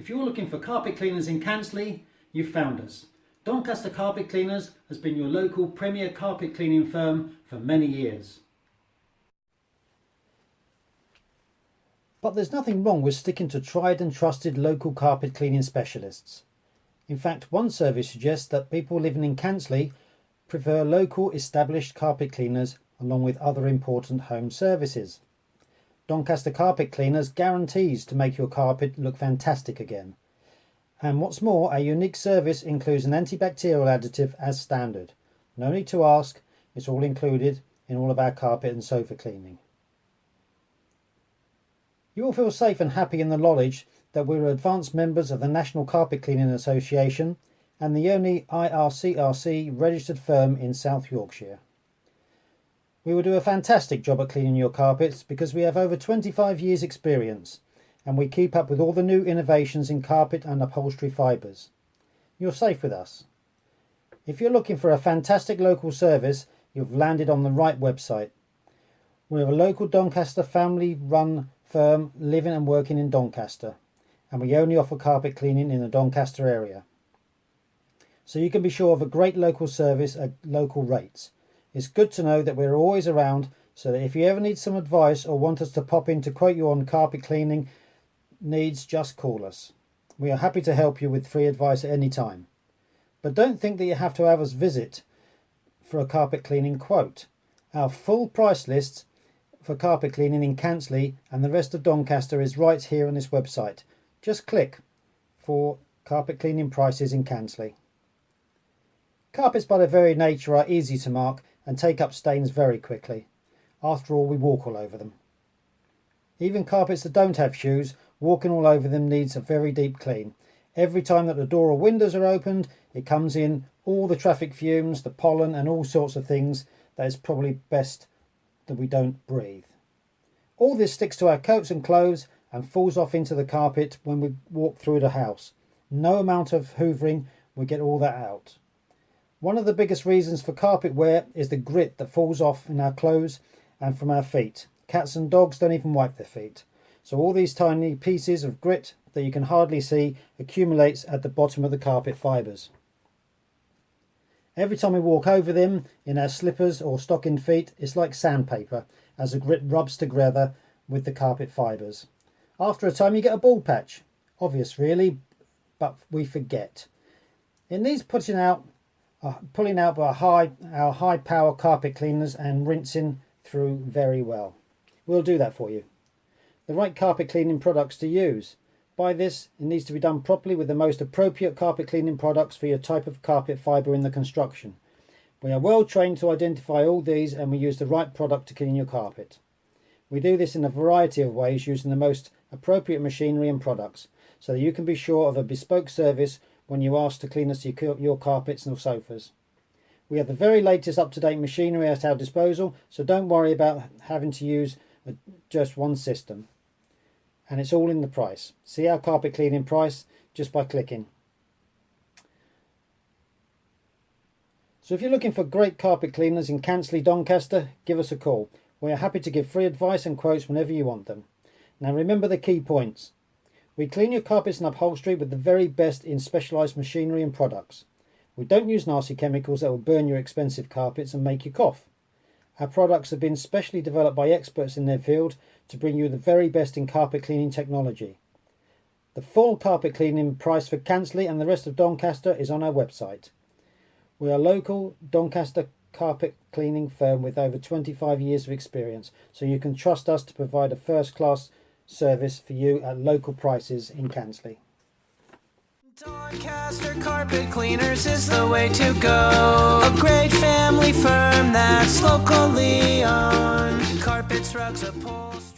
If you're looking for carpet cleaners in Cantley, you've found us. Doncaster Carpet Cleaners has been your local premier carpet cleaning firm for many years. But there's nothing wrong with sticking to tried and trusted local carpet cleaning specialists. In fact, one survey suggests that people living in Cantley prefer local established carpet cleaners along with other important home services. Doncaster Carpet Cleaners guarantees to make your carpet look fantastic again. And what's more, our unique service includes an antibacterial additive as standard. No need to ask, it's all included in all of our carpet and sofa cleaning. You will feel safe and happy in the knowledge that we're advanced members of the National Carpet Cleaning Association and the only IRCRC registered firm in South Yorkshire. We will do a fantastic job at cleaning your carpets because we have over 25 years experience and we keep up with all the new innovations in carpet and upholstery fibres. You're safe with us. If you're looking for a fantastic local service, you've landed on the right website. We're a local Doncaster family-run firm living and working in Doncaster, and we only offer carpet cleaning in the Doncaster area. So you can be sure of a great local service at local rates. It's good to know that we're always around, so that if you ever need some advice or want us to pop in to quote you on carpet cleaning needs, just call us. We are happy to help you with free advice at any time. But don't think that you have to have us visit for a carpet cleaning quote. Our full price list for carpet cleaning in Cantley and the rest of Doncaster is right here on this website. Just click for carpet cleaning prices in Cantley. Carpets by their very nature are easy to mark and take up stains very quickly. After all, we walk all over them. Even carpets that don't have shoes, walking all over them needs a very deep clean. Every time that the door or windows are opened, it comes in all the traffic fumes, the pollen and all sorts of things that is probably best that we don't breathe. All this sticks to our coats and clothes and falls off into the carpet when we walk through the house. No amount of hoovering will get all that out. One of the biggest reasons for carpet wear is the grit that falls off in our clothes and from our feet. Cats and dogs don't even wipe their feet. So all these tiny pieces of grit that you can hardly see accumulates at the bottom of the carpet fibres. Every time we walk over them in our slippers or stocking feet, it's like sandpaper as the grit rubs together with the carpet fibres. After a time you get a bald patch. Obvious really, but we forget. It needs pulling out by our high power carpet cleaners and rinsing through very well. We'll do that for you. The right carpet cleaning products to use. By this, it needs to be done properly with the most appropriate carpet cleaning products for your type of carpet fibre in the construction. We are well trained to identify all these and we use the right product to clean your carpet. We do this in a variety of ways using the most appropriate machinery and products so that you can be sure of a bespoke service when you ask to clean us your carpets and sofas. We have the very latest up-to-date machinery at our disposal, so don't worry about having to use just one system. And it's all in the price. See our carpet cleaning price just by clicking. So if you're looking for great carpet cleaners in Cantley, Doncaster, give us a call. We are happy to give free advice and quotes whenever you want them. Now remember the key points. We clean your carpets and upholstery with the very best in specialised machinery and products. We don't use nasty chemicals that will burn your expensive carpets and make you cough. Our products have been specially developed by experts in their field to bring you the very best in carpet cleaning technology. The full carpet cleaning price for Cantley and the rest of Doncaster is on our website. We are a local Doncaster carpet cleaning firm with over 25 years of experience, so you can trust us to provide a first-class service for you at local prices in Cantley. Doncaster Carpet Cleaners is the way to go. A great family firm that's locally owned. Carpets, rugs, upholstery.